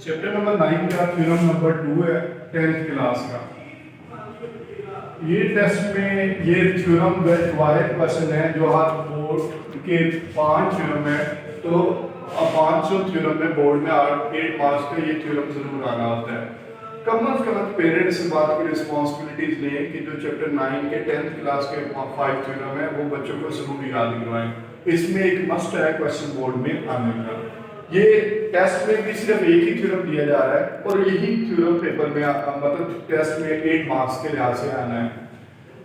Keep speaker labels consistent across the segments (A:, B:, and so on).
A: Chapter number 9 का theorem number 2 है 10th class का। ये टेस्ट में ये थ्योरम वाले क्वेश्चन है जो हर बोर्ड के 5 थ्योरम है, तो 500 थ्योरम में बोर्ड में 8 मार्क्स का ये थ्योरम जरूर आना होता है। कम अज कम पेरेंट्स से बात की रिस्पॉन्सिबिलिटीज लें कि जो चैप्टर 9 के 10th क्लास के 5 थ्योरम है वो बच्चों को जरूर याद करवाएं। इसमें एक मस्ट है क्वेश्चन बोर्ड में आने का। ये टेस्ट में भी सिर्फ एक ही थ्योरम दिया जा रहा है और यही थ्योरम पेपर में मतलब टेस्ट में 8 मार्क्स के लिहाज से आना है,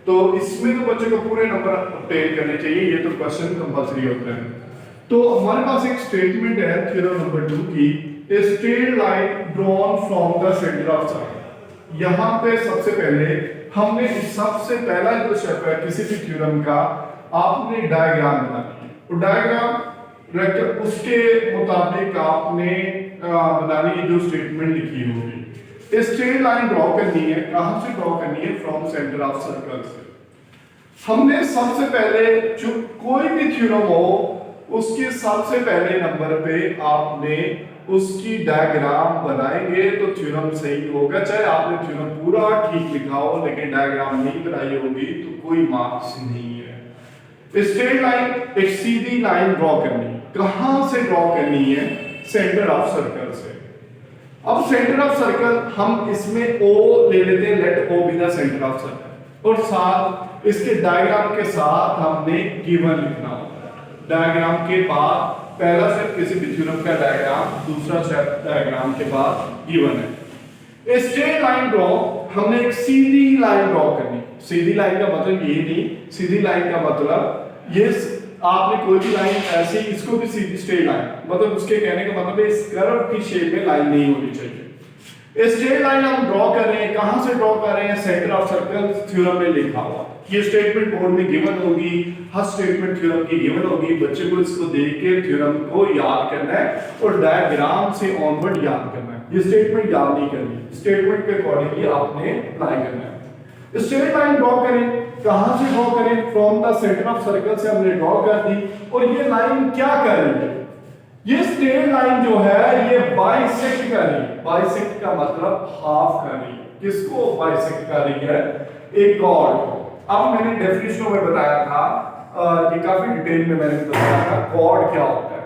A: तो इसमें तो बच्चों को पूरे नंबर ऑब्टेन करने चाहिए। ये तो क्वेश्चन कंपलसरी होता है। तो हमारे पास एक स्टेटमेंट है थ्योरम नंबर 2 की, a straight line drawn from the centre of circle. यहाँ पे सबसे पहले हमने सबसे पहला जो स्टेप है किसी भी थ्योरम का, आपने डायग्राम बनानी है। तो डायग्राम उसके मुताबिक आपने बनानी है जो स्टेटमेंट लिखी होगी। स्ट्रेट लाइन ड्रॉ करनी है। कहां से ड्रॉ करनी है? फ्रॉम सेंटर ऑफ सर्कल से। हमने सबसे पहले जो कोई भी थ्योरम हो उसके सबसे पहले नंबर पे आपने उसकी डायग्राम बनाएंगे तो थ्योरम सही होगा। चाहे आपने थ्योरम पूरा ठीक लिखा हो लेकिन डायग्राम नहीं बनाई होगी तो कोई मार्क्स नहीं है। स्ट्रेट लाइन एक सीधी लाइन ड्रॉ करनी है। कहां से ड्रॉ करनी है? सेंटर ऑफ सर्कल से। अब सेंटर ऑफ सर्कल हम इसमें O ले लेते हैं, let O be the centre of circle, और साथ इसके डायग्राम के साथ हमने गिवन लिखना होता है। डायग्राम के बाद पहला स्टेप किसी भी थ्योरम का डायग्राम, दूसरा स्टेप डायग्राम के बाद गिवन है। स्ट्रेट लाइन ड्रॉ, हमने एक सीधी लाइन ड्रॉ करनी। सीधी लाइन का मतलब ये नहीं, सीधी लाइन का मतलब ये आपने कोई भी लाइन ऐसी, इसको भी सीधी स्ट्रेट लाइन, मतलब उसके कहने का मतलब है इस कर्व की शेप में लाइन नहीं होनी चाहिए। स्ट्रेट लाइन हम ड्रॉ कर रहे हैं। कहां से ड्रॉ कर रहे हैं? सेंटर ऑफ सर्कल थ्योरम में लिखा हुआ। ये स्टेटमेंट बोर्ड में गिवन होगी, हर स्टेटमेंट थ्योरम की गिवन होगी। बच्चे को इसको देख के थ्योरम को याद करना है और डायग्राम से ऑनवर्ड याद करना है। ये स्टेटमेंट याद नहीं करनी, स्टेटमेंट के अकॉर्डिंगली आपने अप्लाई करना है। स्ट्रेट लाइन ड्रॉ करें। कहां से ड्रॉ करें? From the centre of circle से हमने ड्रॉ कर दी। और ये लाइन क्या कर रही है? ये स्ट्रेट लाइन जो है ये बाइसेक्ट कर रही है। बाइसेक्ट का मतलब हाफ कर रही है। किसको बाइसेक्ट कर रही है? एक कॉर्ड को। अब मैंने डेफिनेशन में बताया था, ये काफी डिटेल में मैंने बताया था कॉर्ड क्या होता है।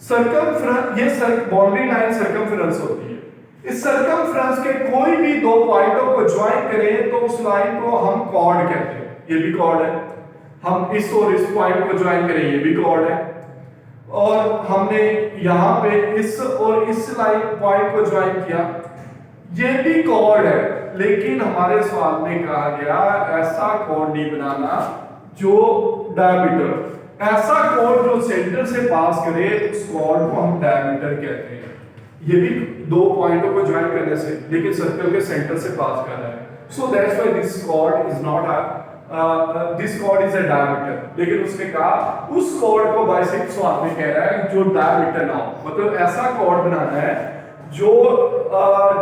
A: सर्कमफ्रेंस, ये बाउंड्री लाइन सर्कमफ्रेंस होती है। इस सर्कमफ्रेंस के कोई भी दो पॉइंटों को ज्वाइन करें तो उस लाइन को हम कॉर्ड कहते हैं। ये भी कॉर्ड है। हम इस और इस पॉइंट को ज्वाइन करें, ये भी कॉर्ड है। और हमने यहां पे इस और इस लाइन पॉइंट को ज्वाइन किया, ये भी कॉर्ड है। लेकिन हमारे सवाल में कहा गया ऐसा कॉर्ड नहीं बनाना जो डायमीटर, ऐसा कॉर्ड जो सेंटर से पास करे उस कॉर्ड को हम डायमीटर कहते हैं। ये भी दो पॉइंटों को ज्वाइन करने से, लेकिन सर्कल के सेंटर से पास कर रहा है। So that's why this cord is not this cord is a diameter. लेकिन उसने कहा उस कॉर्ड को बाइसेक्ट सवाल में कह रहा है जो डायमीटर ना हो, मतलब ऐसा कॉर्ड बनाना है जो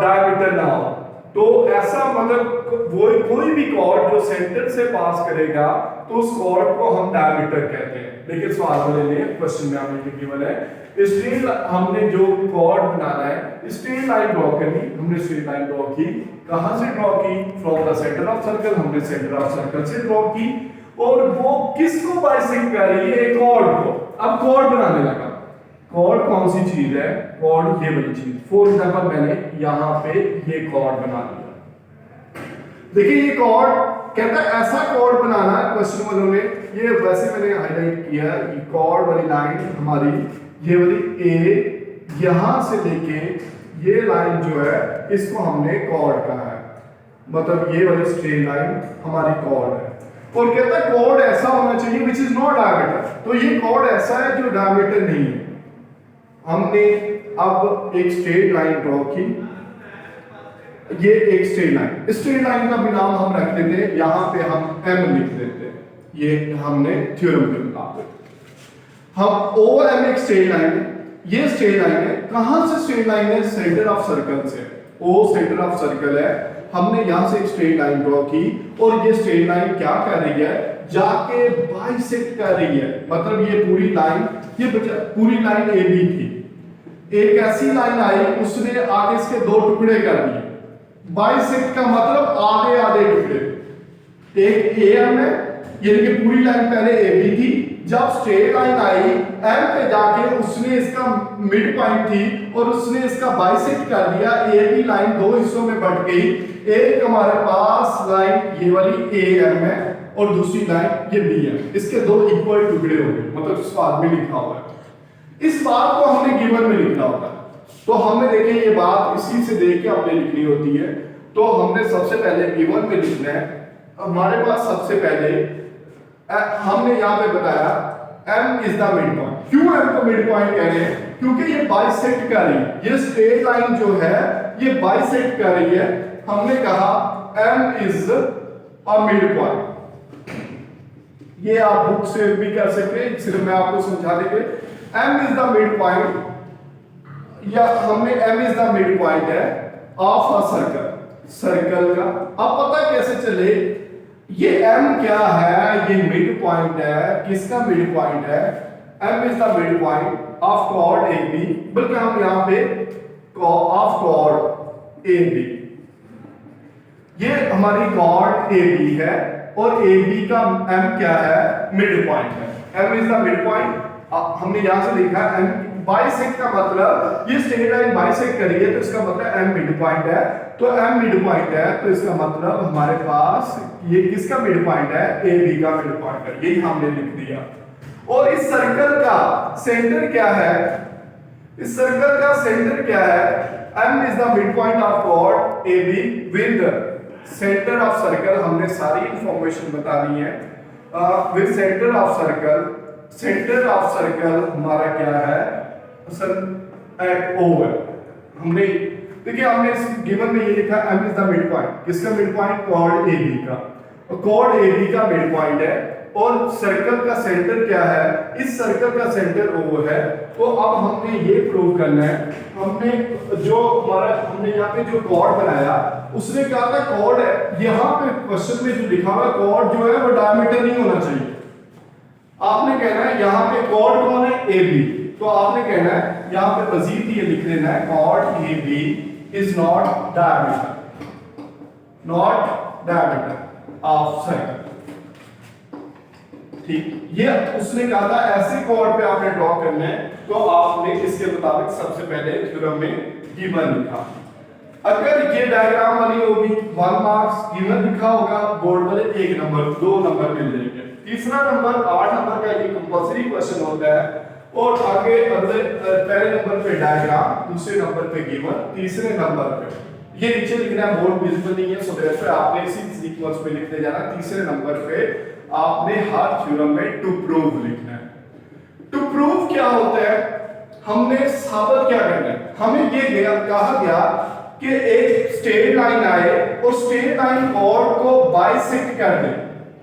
A: डायमीटर ना हो। तो ऐसा मतलब वो कोई भी कॉर्ड जो सेंटर से पास करेगा तो उस कॉर्ड को हम डायमीटर कहते हैं। लेकिन सवाल वाले ने क्वेश्चन में हमें गिवन है स्ट्रेट, हमने जो कॉर्ड बनाना है स्ट्रेट लाइन ड्रॉ करनी। हमने स्ट्रेट लाइन ड्रॉ की। कहां से ड्रॉ की? From the centre of circle. हमने सेंटर ऑफ सर्कल से ड्रॉ की। और वो किसको बाइसेक्ट कर रही है? कॉर्ड को। अब कॉर्ड बनाने लगा। कॉर्ड कौन सी चीज है? कॉर्ड ये वाली चीज। फॉर एग्जांपल मैंने यहां पे ये कॉर्ड बना लिया। देखिए ये कॉर्ड कहता है ऐसा कॉर्ड बनाना है। क्वेश्चन वालों ने ये वैसे मैंने हाईलाइट किया, ये कॉर्ड वाली लाइन हमारी ये वाली ए, यहां से लेके ये लाइन जो है इसको हमने कॉर्ड कहा है, मतलब ये वाली स्ट्रेट लाइन हमारी कॉर्ड है। और कहता है कॉर्ड ऐसा होना चाहिए विच इज नॉट डायमीटर। तो ये कॉर्ड ऐसा है जो डायमीटर नहीं है। हमने अब एक स्ट्रेट लाइन ड्रॉ की। ये एक स्ट्रेट लाइन, स्ट्रेट लाइन का भी नाम हम रख देते हैं, यहां पे हम m लिख देते हैं। ये हमने थ्योरम के मुताबिक हम OM एक स्ट्रेट लाइन है। ये स्ट्रेट लाइन है। कहां से स्ट्रेट लाइन है? सेंटर ऑफ सर्कल से। O सेंटर ऑफ सर्कल है। हमने यहां से एक स्ट्रेट लाइन ड्रॉ की और ये स्ट्रेट लाइन क्या कर रही है? जाके बाइसेक्ट कर रही है। मतलब ये पूरी लाइन, ये पूरी लाइन AB थी, एक ऐसी लाइन आई, उसने आगे इसके दो टुकड़े कर दिए। बाइसेक्ट का मतलब आधे आधे टुकड़े। एक एम है, यानी कि पूरी लाइन पहले ए बी थी, जब स्ट्रेट लाइन आई एम पे जाके उसने इसका मिड पॉइंट थी और उसने इसका बाइसेक्ट कर दिया। ए बी लाइन दो हिस्सों में बट गई। एक हमारे पास लाइन ये वाली ए एम है और दूसरी लाइन ये बी है, इसके दो इक्वल टुकड़े हो गए, मतलब सवाल में लिखा हुआ है। इस बात को हमने गिवन में लिखना होता है, तो हमें देखें ये बात इसी से देख के हमने लिखनी होती है। तो हमने सबसे पहले गिवन में लिखना है। हमारे पास सबसे पहले हमने यहाँ पे बताया m is the mid point. क्यों m को मिड पॉइंट कह रहे हैं? क्योंकि ये बाइसेक्ट कर रही है, ये स्ट्रेट लाइन जो है ये बाइसेक्ट कर रही है। हमने कहा m is a mid point. ये आप बुक से भी कर सकते हैं, सिर्फ मैं आपको समझा देंगे। m is the mid point, या हमने m is the mid point है ऑफ अ सर्कल, सर्कल का। अब पता कैसे चले ये m क्या है? ये मिड पॉइंट है। किसका मिड पॉइंट है? m is the mid point of chord AB, बल्कि हम यहां पे ऑफ कॉर्ड AB, ये हमारी कॉर्ड AB है और AB का m क्या है? मिड पॉइंट है। m is the mid point. हमने यहां से लिखा m बाइसेक्ट का मतलब ये स्ट्रेट लाइन बाइसेक्ट करी है, तो इसका मतलब m मिड पॉइंट है। तो m मिड पॉइंट है, तो इसका मतलब हमारे पास ये किसका मिड पॉइंट है? AB का मिड पॉइंट है। यही हमने लिख दिया। और इस सर्कल का सेंटर क्या है? इस सर्कल का सेंटर क्या है? m is the mid point of chord AB with centre of circle. हमने सारी इंफॉर्मेशन बता दी है। With centre of circle, centre of circle हमारा क्या है? सर एट O है। हमने देखिए हमने इस गिवन में ये लिखा m is the mid point. किसका मिड पॉइंट? कॉर्ड AB का। कॉर्ड AB का मिड पॉइंट है और सर्कल का सेंटर क्या है? इस सर्कल का सेंटर O है। तो अब हमने ये प्रूव करना है। हमने जो हमारा हमने यहाँ पे जो कॉर्ड बनाया उसने कहा था कॉर्ड है, यहाँ पे क्वेश्चन में जो लिखा हुआ कॉर्ड जो है वो डायमीटर नहीं होना चाहिए। आपने कहना है यहाँ पे कॉर्ड कौन है? AB। तो आपने कहना है यहाँ पे मजीद ये लिख लेना है chord AB is not diameter of circle। ठीक, ये उसने कहा था ऐसे कॉर्ड पे आपने ड्रॉ करना है। तो आपने इसके मुताबिक सबसे पहले थ्योरम में गिवन लिखा। अगर ये डायग्राम वाली होगी 1 मार्क्स, गिवन लिखा होगा बोर्ड वाले 1 नंबर 2 नंबर मिल जाएंगे। तीसरा नंबर 8 नंबर का ये कंपल्सरी क्वेश्चन होता है। और आगे पहले नंबर पे डायग्राम, दूसरे नंबर पे गिवन, तीसरे नंबर पे ये नीचे लिखना है। बोर्ड विजिबल नहीं है, सो देयरफॉर आपने इसी सीक्वेंस में लिखते जाना। तीसरे नंबर पे आपने हर थ्योरम में टू प्रूव लिखना है। टू प्रूव क्या होता है? हमने साबित क्या करना है? हमें ये कहा गया कि एक स्ट्रेट लाइन आए और स्ट्रेट लाइन कॉर्ड को बाइसेक्ट कर दे,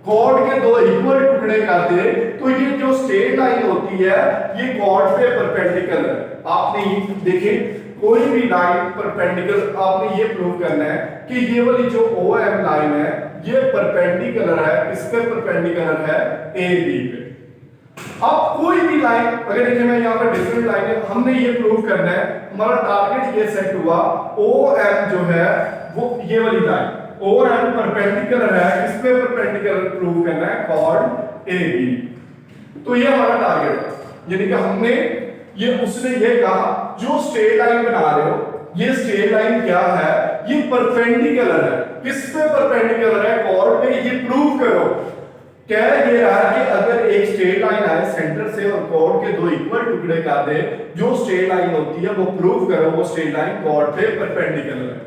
A: कॉर्ड के दो इक्वल टुकड़े कर दे, तो ये जो स्ट्रेट लाइन होती है ये कॉर्ड पे परपेंडिकुलर है। आपने ये देखे कोई भी लाइन परपेंडिकुलर, आपने ये प्रूव करना है कि ये वाली जो OM लाइन है ये परपेंडिकुलर है। किस पे परपेंडिकुलर है? AB पे। अब कोई भी लाइन, अगर देखिए मैं यहाँ पर डिफरेंट लाइन है, हमने ये प्रूव करना है। हमारा टारगेट ये सेट हुआ OM जो है वो ये वाली लाइन OM परपेंडिकुलर है। किस पे परपेंडिकुलर प्रूव करना है? Chord AB। तो ये हमारा टारगेट है, यानी कि हमने ये उसने ये कहा जो स्ट्रेट लाइन बना रहे हो ये स्ट्रेट लाइन क्या है? ये परपेंडिकुलर है। किस पे परपेंडिकुलर है? कॉर्ड पे। ये प्रूव करो। कह ये रहा है कि अगर एक स्ट्रेट लाइन आए सेंटर से और कॉर्ड के दो इक्वल टुकड़े कर दे, जो स्ट्रेट लाइन होती है वो प्रूव करो वो स्ट्रेट लाइन कॉर्ड पे परपेंडिकुलर है।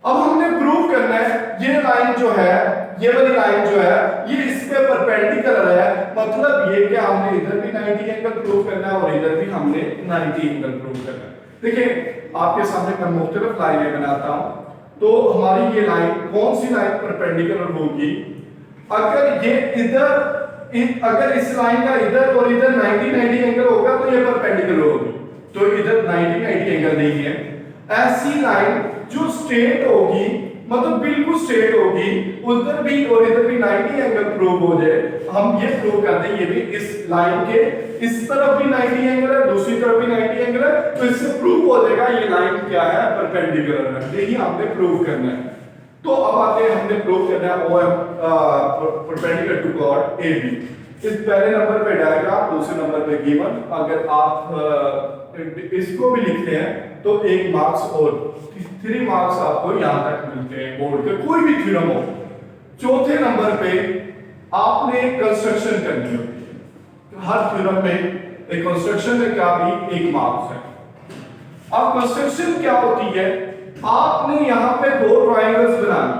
A: अब हमने प्रूव करना है ये लाइन जो है, ये वाली लाइन जो है ये इस पे परपेंडिकुलर है। मतलब ये कि हमने इधर भी 90 एंगल प्रूव करना है और इधर भी हमने 90 एंगल प्रूव करना है। देखिए आपके सामने मैं मुख्तलिफ लाइनें बनाता हूं। तो हमारी ये लाइन कौन सी लाइन परपेंडिकुलर होगी? अगर ये इधर अगर इस लाइन का इधर और इधर 90 एंगल होगा तो ये परपेंडिकुलर होगी। तो इधर 90 एंगल नहीं है। ऐसी लाइन जो स्ट्रेट होगी, मतलब बिल्कुल स्ट्रेट होगी, उधर भी और इधर भी 90 एंगल प्रूव हो जाए, हम ये प्रूव कर दें, ये भी इस लाइन के इस तरफ भी 90 एंगल है, दूसरी तरफ भी 90 एंगल है, तो इससे प्रूव हो जाएगा ये लाइन क्या है, परपेंडिकुलर है। यही हमने प्रूव करना है। तो अब आते हैं, हमने प्रूव करना है OM perpendicular to chord AB। इस पहले नंबर पे डायग्राम, दूसरे नंबर पे गिवन। अगर आप इसको भी लिखते हैं तो 1 मार्क्स और 3 मार्क्स आपको यहां तक मिलते हैं बोर्ड के, कोई भी थ्योरम हो। चौथे नंबर पे आपने कंस्ट्रक्शन करनी होती है। हर थ्योरम में एक कंस्ट्रक्शन का भी 1 मार्क्स है। अब कंस्ट्रक्शन क्या होती है, आपने यहां पे 2 ट्रायंगल्स बनाने,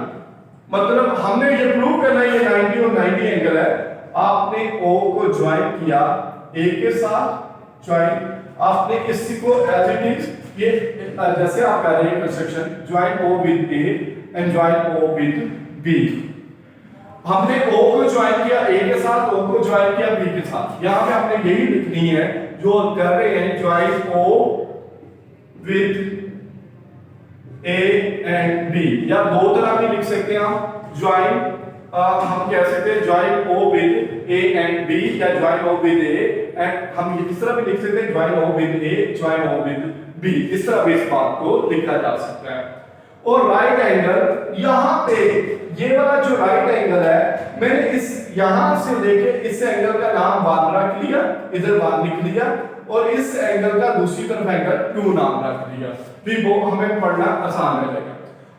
A: मतलब हमने ये प्रूव करना है ये 90 और 90 एंगल है। आपने O को ज्वाइन किया A के साथ ज्वाइन, आपने इसी को एज इट इज ये जैसे आप कर रहे हैं construction, join O with A and join O with B। हमने O को ज्वाइन किया A के साथ, O को ज्वाइन किया B के साथ। यहां पे हमने यही लिखनी है जो कर रहे हैं, join O with A and B, या 2 तरह भी लिख सकते हैं आप। ज्वाइन हम कह सकते हैं join O with A and B, या join O with A and हम इस तरह भी लिख सकते हैं join O with A, join O with B। इस तरह भी इस बात को लिखा जा सकता है। और राइट एंगल, यहां पे ये वाला जो राइट एंगल है, मैंने इस यहां से लेके इस एंगल का नाम 1 रख लिया, इधर 1 लिख लिया, और इस एंगल का दूसरी तरफ एंगल 2 नाम रख लिया, भी वो हमें पढ़ना आसान रहेगा।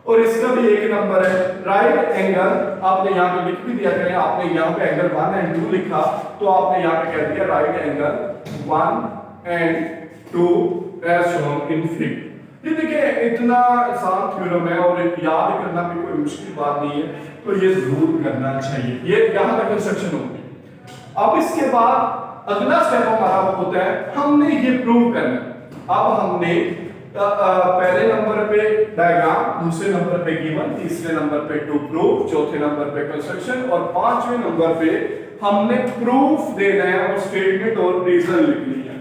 A: और इसका भी 1 नंबर है। राइट एंगल आपने यहाँ पे लिख भी दिया करें, आपने यहाँ पे एंगल 1 एंड 2 लिखा, तो आपने यहाँ पे कह दिया right angle 1 and 2 as shown in figure. ये देखिए इतना आसान थ्योरम है और याद करना भी कोई मुश्किल बात नहीं है, तो ये जरूर करना चाहिए। ये यहाँ तक कंस्ट्रक्शन होगी। अब इसके बाद अगला स्टेप हमारा होता है, हमने ये प्रूव करना। अब हमने पहले नंबर पे डायग्राम, दूसरे नंबर पे गिवन, तीसरे नंबर पे टू प्रूव, चौथे नंबर पे कंस्ट्रक्शन, और 5वें नंबर पे हमने प्रूफ देना है और स्टेटमेंट और रीजन लिखनी है।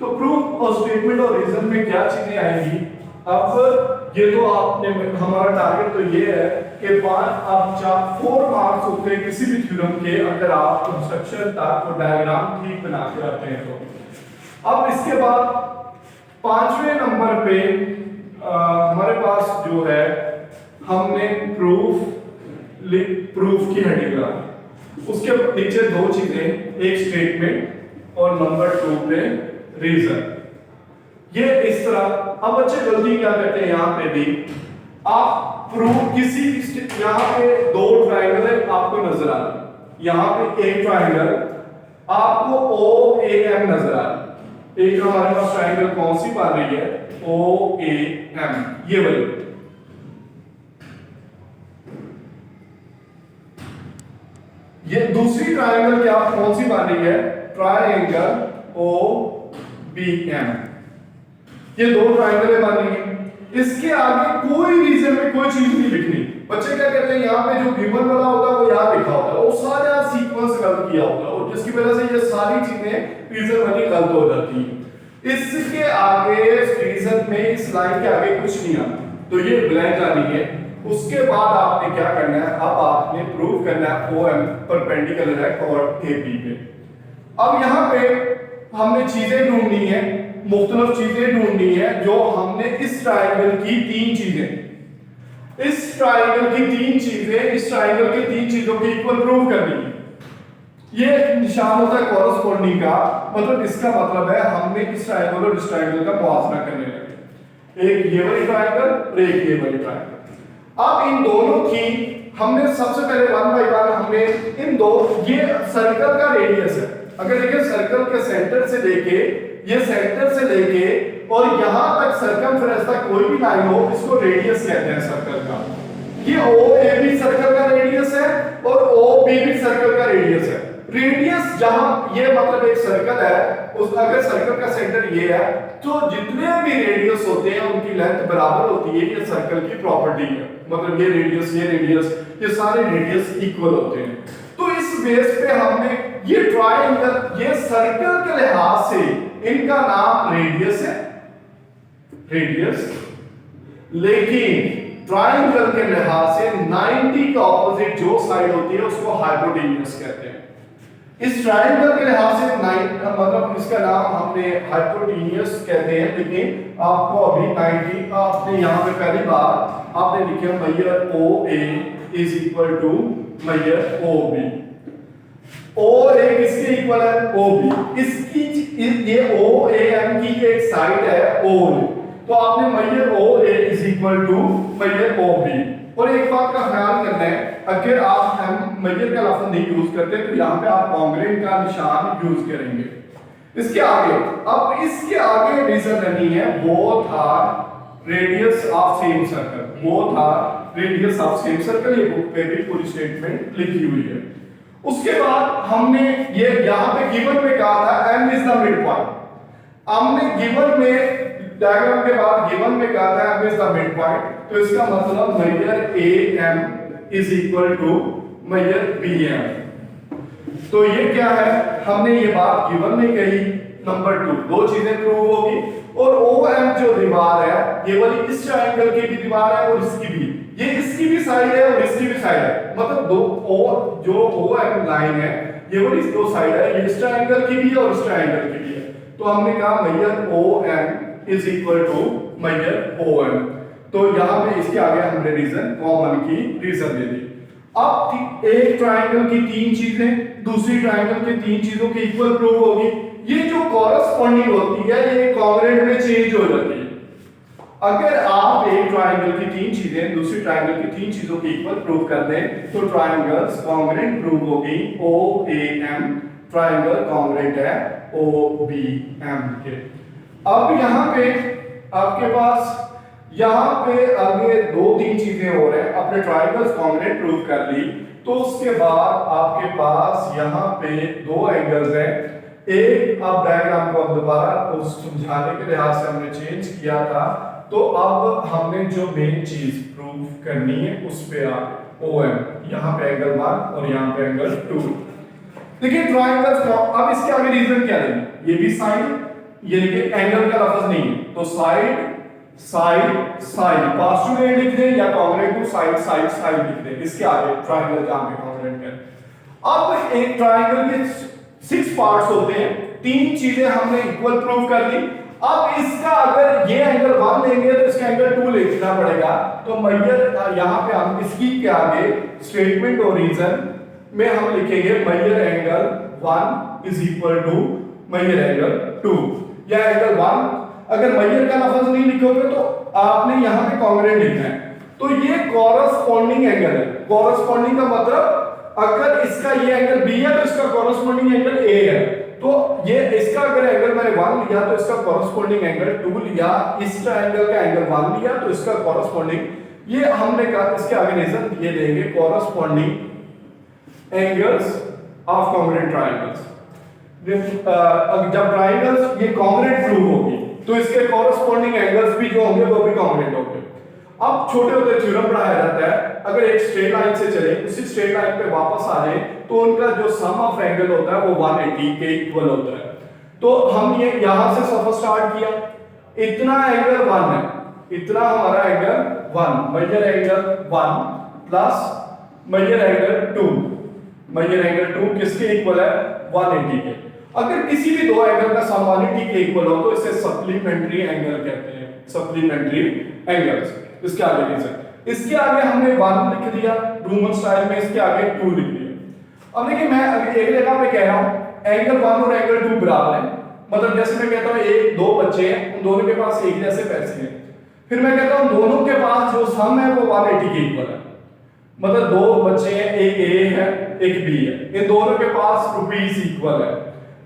A: तो प्रूफ और स्टेटमेंट और रीजन में क्या चीजें आएंगी, अब ये तो आपने, हमारा टारगेट तो ये है कि 4 मार्क्स होते हैं किसी भी थ्योरम के, अगर आप कंस्ट्रक्शन तक और डायग्राम ठीक बना के आते हैं तो। अब इसके बाद 5वें नंबर पे हमारे पास जो है, हमने प्रूफ की हेडिंग लगाई, उसके नीचे 2 चीजें, एक स्टेटमेंट और नंबर 2 पे रीजन। ये इस तरह। अब बच्चे गलती क्या करते हैं, यहां पे भी आप प्रूफ किसी, यहां पे 2 ट्रायंगल है आपको नजर आ रहा है, यहां पे एक ट्रायंगल आपको OAM नजर आ रहा है। एक हमारे पास ट्रायंगल कौन सी बन रही है, OAM, ये वाली। ये दूसरी ट्रायंगल क्या कौन सी बन रही है, ट्रायंगल OBM। ये 2 ट्रायंगल बन रही है। इसके आगे कोई रीजन में कोई चीज नहीं लिखनी। बच्चे क्या कहते हैं, यहाँ पे जो गिवन वाला होता है वो यहाँ लिखा होता है, वो सारा सीक्वेंस गलत किया होता है, और जिसकी वजह से ये सारी चीजें रीजन वाली गलत हो जाती है। इसके आगे रीजन में इस लाइन के आगे कुछ नहीं आता, तो ये ब्लैंक आनी है। उसके बाद आपने क्या करना है, अब आपने प्रूव करना है OM परपेंडिकुलर है कॉर्ड AB पे। अब यहाँ पे हमने चीजें ढूंढनी है, मुख्तलिफ चीजें ढूंढनी है, जो हमने इस ट्रायंगल की 3 चीजें, इस ट्रायंगल की 3 चीजें, इस ट्रायंगल की 3 चीजों की इक्वल प्रूव करनी है। ये निशान होता है कॉरस्पॉन्डिंग का, मतलब इसका मतलब है हमने इस ट्रायंगल और इस ट्रायंगल का मुआवजा करने लगे, एक ये वाली ट्रायंगल और एक ये वाली ट्रायंगल। अब इन दोनों की हमने सबसे पहले 1 बाय 1 हमने इन दो, ये सर्कल का रेडियस है। अगर देखिए सर्कल के सेंटर से लेके, ये सेंटर से लेके और यहां तक सर्कमफ्रेंस तक कोई भी लाइन हो, इसको रेडियस कहते हैं सर्कल का। ये OAB सर्कल का रेडियस है और OB भी सर्कल का रेडियस है। रेडियस जहां ये मतलब एक सर्कल है, उस अगर सर्कल का सेंटर ये है, तो जितने भी रेडियस होते हैं उनकी लेंथ बराबर होती है। ये सर्कल की प्रॉपर्टी है, मतलब ये रेडियस, ये सारे रेडियस इक्वल होते हैं। तो इस बेस पे हमने ये ट्रायंगल, ये सर्कल के लिहाज से इनका नाम रेडियस है, रेडियस, लेकिन ट्रायंगल के लिहाज से 90 का ऑपोजिट जो साइड होती है उसको हाइपोटेन्यूज कहते हैं। इस ट्रायंगल के लिहाज से मतलब इसका नाम हमने हाइपोटेन्यूस कहते हैं, लेकिन आपको अभी 90 आपने यहाँ पे पहली बार आपने लिखे major O A is equal to major O B. O A किसके इक्वल है? O B. इसकी ये ओ ए एम की एक साइड है ओ, तो आपने measure O A is equal to major O B. और एक बात का ख्याल करना है, अगर आप हम मेजर का लफ्ज नहीं यूज करते तो यहाँ पे आप कॉन्ग्रेंट का निशान यूज करेंगे। इसके आगे, अब इसके आगे रीजन नहीं है, both are radius of same circle, both are radius of same circle, ये बुक पे भी पूरी स्टेटमेंट लिखी हुई है। उसके बाद हमने ये यहाँ पे गिवन में कहा था m is the mid point, हमने गिवन में डायग्राम के बाद गिवन में कहा था m is the mid point, तो इसका मतलब measure am is equal to measure bm। तो ये क्या है, हमने ये बात गिवन में कही। नंबर 2, दो चीजें प्रूव होगी, और OM जो दीवार है ये वाली इस ट्रायंगल की भी दीवार है और इसकी भी, ये इसकी भी साइड है और इसकी भी साइड है, मतलब दो और जो OM लाइन है ये वाली दो साइड है, ये इस ट्रायंगल की भी है और इस ट्रायंगल की भी है। तो हमने कहा measure OM is equal to measure OM। तो यहाँ पे इसके आगे हमने रीजन कॉमन की रीजन दे दी। अब एक ट्रायंगल की तीन चीजें दूसरी ट्रायंगल की तीन चीजों की इक्वल प्रूव होगी। ये जो कॉरस्पॉन्डिंग होती है ये कॉन्ग्रेंट में चेंज हो जाती है। अगर आप एक ट्रायंगल की तीन चीजें दूसरी ट्रायंगल की तीन चीजों की इक्वल प्रूव कर दें तो ट्रायंगल्स कॉन्ग्रेंट प्रूव होगी। OAM ट्रायंगल कॉन्ग्रेंट है OBM के। अब यहाँ पे आपके पास यहाँ पे आगे दो तीन चीजें हो रहे हैं, अपने ट्रायंगल्स कॉन्ग्रेंट प्रूव कर ली, तो उसके बाद आपके पास यहाँ पे दो एंगल्स हैं। एक अब डायग्राम को अब दोबारा उस समझाने के लिहाज से हमने चेंज किया था, तो अब हमने जो मेन चीज प्रूव करनी है उस पे आप OM, यहाँ पे एंगल 1 और यहाँ पे एंगल 2। देखिए ट्रायंगल्स का अब इसके आगे रीजन क्या है, ये भी साइड, ये देखिए एंगल का लफ्ज नहीं है, तो साइड साइड साइड पार्शियल लिख दें या congruent to side side side लिख दें, इसके आगे ट्रायंगल जहां पे कॉन्ग्रेंट है। अब एक ट्रायंगल के 6 पार्ट्स होते हैं, तीन चीजें हमने इक्वल प्रूव कर दी। अब इसका अगर ये एंगल 1 लेंगे तो इसका एंगल 2 लिखना पड़ेगा, तो मेजर यहां पे हम इसकी के आगे स्टेटमेंट और रीजन में हम लिखेंगे measure angle 1 is equal to measure angle 2, या एंगल 1 अगर मेजर का लफ्ज नहीं लिखोगे तो आपने यहां पे कॉन्ग्रेंट लिखना है। तो ये कॉरस्पॉन्डिंग एंगल है। कॉरस्पॉन्डिंग का मतलब अगर इसका ये एंगल B है तो इसका कॉरस्पॉन्डिंग एंगल A है, तो ये इसका अगर एंगल मैंने 1 लिया तो इसका कॉरस्पॉन्डिंग एंगल 2 लिया, इस ट्रायंगल का एंगल 1 लिया तो इसका कॉरस्पॉन्डिंग, ये हमने कहा इसके आगे रीजन ये देंगे corresponding angles of congruent triangles. जब ट्रायंगल्स ये कॉन्ग्रेंट प्रूव होगी तो इसके कॉरस्पॉन्डिंग एंगल्स भी जो होंगे वो भी कॉन्ग्रेंट होंगे। अब छोटे होते थ्योरम पढ़ाया जाता है, अगर एक स्ट्रेट लाइन से चले उसी स्ट्रेट लाइन पे वापस आ जाए तो उनका जो सम ऑफ एंगल होता है वो 180 के इक्वल होता है। तो हम ये यहां से सफर स्टार्ट किया, इतना एंगल 1 है, इतना हमारा angle 1, measure angle 1 plus measure angle 2, measure angle 2 किसके इक्वल है 180 के। अगर किसी भी दो एंगल का सम 180 के इक्वल हो तो इसे सप्लीमेंट्री एंगल कहते हैं, सप्लीमेंट्री एंगल्स। इसके आगे रीजन, इसके आगे हमने 1 लिख दिया रोमन स्टाइल में, इसके आगे 2 लिख दिया। अब देखिए मैं अभी एक जगह पे कह रहा हूं एंगल 1 और एंगल 2 बराबर है, मतलब जैसे मैं कहता हूं एक दो बच्चे हैं उन दोनों के पास एक जैसे पैसे हैं, फिर मैं कहता हूं दोनों के पास जो सम है वो 180 के इक्वल है, मतलब दो बच्चे हैं, एक A है एक B है, इन दोनों के पास रुपीस इक्वल है,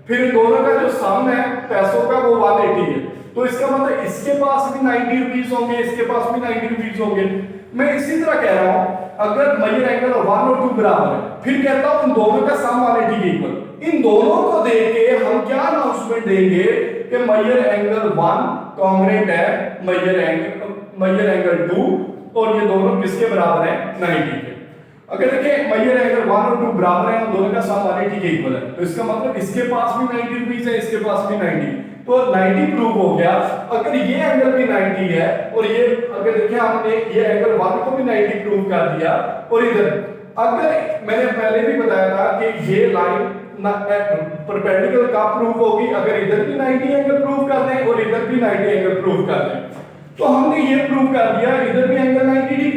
A: फिर इन दोनों का जो सम है पैसों का वो 180 है, तो इसका मतलब इसके पास भी 90 रुपीस होंगे, इसके पास भी 90 रुपीस होंगे। मैं इसी तरह कह रहा हूं अगर मेजर एंगल 1 और 2 बराबर है, फिर कहता हूं इन दोनों का सम 180 के इक्वल, इन दोनों को देख के हम क्या अनाउंसमेंट देंगे कि मेजर एंगल 1 कॉन्ग्रेंट है मेजर एंगल 2 और ये दोनों किसके बराबर हैं 90 के। अगर देखिए मेजर एंगल 1 और 2 बराबर हैं, दोनों का सम 180 के इक्वल है, तो इसका मतलब इसके पास भी 90 रुपीस है, इसके पास भी 90, तो 90 प्रूव हो गया। अगर ये एंगल भी 90 है और ये अगर देखिए हमने ये एंगल 1 को भी 90 प्रूव कर दिया, और इधर अगर मैंने पहले भी बताया था कि ये लाइन परपेंडिकुलर कब प्रूव होगी, अगर इधर भी 90 एंगल प्रूव कर दें और इधर भी 90 एंगल प्रूव कर दें। तो हमने ये प्रूव कर दिया, इधर भी